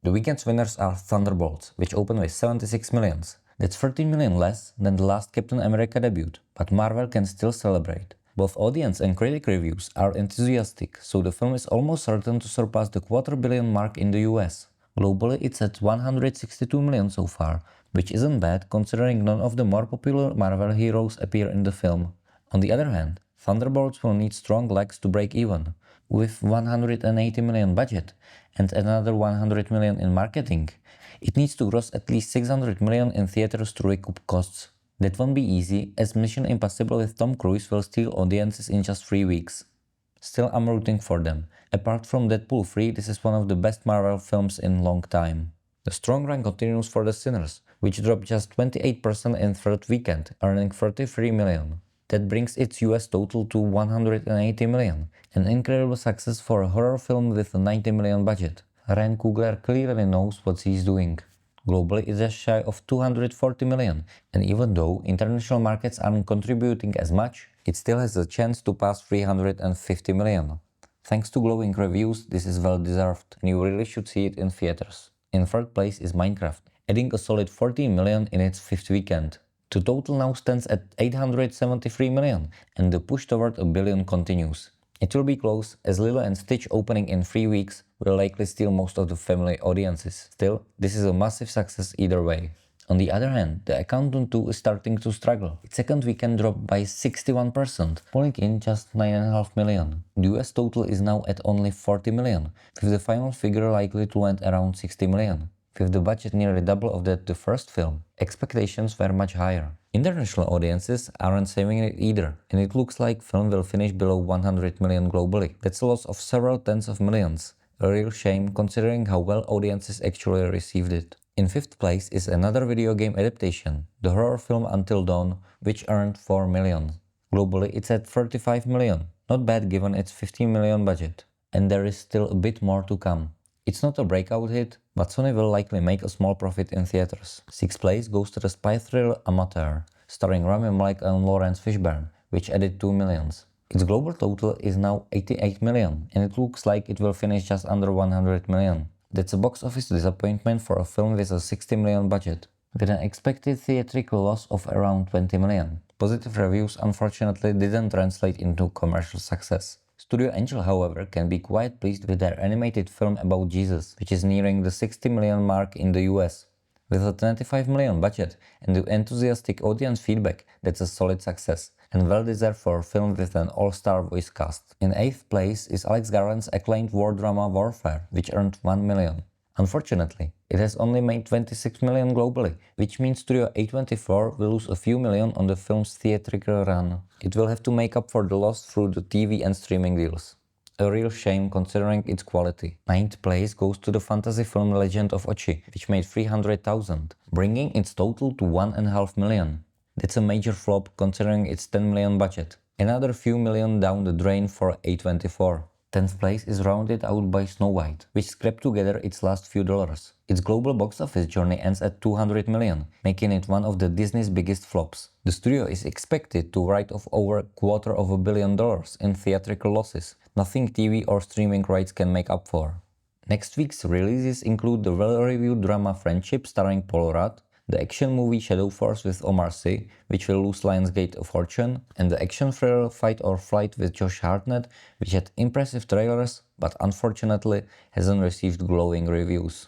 The weekend's winners are Thunderbolts, which opened with 76 millions. That's 13 million less than the last Captain America debut, but Marvel can still celebrate. Both audience and critic reviews are enthusiastic, so the film is almost certain to surpass the $250 million mark in the US. Globally, it's at 162 million so far, which isn't bad considering none of the more popular Marvel heroes appear in the film. On the other hand, Thunderbolts will need strong legs to break even. With 180 million budget and another 100 million in marketing, it needs to gross at least 600 million in theaters to recoup costs. That won't be easy, as Mission Impossible with Tom Cruise will steal audiences in just 3 weeks. Still, I'm rooting for them. Apart from Deadpool 3, this is one of the best Marvel films in long time. The strong run continues for The Sinners, which dropped just 28% in third weekend, earning 33 million. That brings its US total to 180 million, an incredible success for a horror film with a 90 million budget. Ryan Coogler clearly knows what he's doing. Globally, it's just shy of 240 million, and even though international markets aren't contributing as much, it still has a chance to pass 350 million. Thanks to glowing reviews, this is well deserved, and you really should see it in theaters. In third place is Minecraft, adding a solid 14 million in its fifth weekend. The total now stands at 873 million, and the push toward $1 billion continues. It will be close, as Lilo and Stitch opening in 3 weeks will likely steal most of the family audiences. Still, this is a massive success either way. On the other hand, The Accountant 2 is starting to struggle. Its second weekend dropped by 61%, pulling in just 9.5 million. The US total is now at only 40 million, with the final figure likely to land around 60 million. With the budget nearly double of that the first film, expectations were much higher. International audiences aren't saving it either, and it looks like film will finish below 100 million globally. That's a loss of several tens of millions. A real shame considering how well audiences actually received it. In fifth place is another video game adaptation, the horror film Until Dawn, which earned 4 million. Globally it's at 35 million, not bad given its 15 million budget. And there is still a bit more to come. It's not a breakout hit, but Sony will likely make a small profit in theaters. Sixth place goes to the spy thriller Amateur, starring Rami Malek and Lawrence Fishburne, which added 2 millions. Its global total is now 88 million, and it looks like it will finish just under 100 million. That's a box office disappointment for a film with a 60 million budget, with an expected theatrical loss of around 20 million. Positive reviews unfortunately didn't translate into commercial success. Studio Angel, however, can be quite pleased with their animated film about Jesus, which is nearing the 60 million mark in the US. With a 25 million budget and the enthusiastic audience feedback, that's a solid success, and well deserved for a film with an all-star voice cast. In 8th place is Alex Garland's acclaimed war drama Warfare, which earned 1 million. Unfortunately, it has only made 26 million globally, which means Studio A24 will lose a few million on the film's theatrical run. It will have to make up for the loss through the TV and streaming deals. A real shame considering its quality. 9th place goes to the fantasy film Legend of Ochi, which made 300,000, bringing its total to 1.5 million. That's a major flop considering its 10 million budget. Another few million down the drain for A24. 10th place is rounded out by Snow White, which scraped together its last few dollars. Its global box office journey ends at 200 million, making it one of the Disney's biggest flops. The studio is expected to write off over $250 million in theatrical losses, nothing TV or streaming rights can make up for. Next week's releases include the well-reviewed drama Friendship starring Paul Rudd, the action movie Shadow Force with Omar Sy, which will lose Lionsgate a fortune, and the action thriller Fight or Flight with Josh Hartnett, which had impressive trailers but unfortunately hasn't received glowing reviews.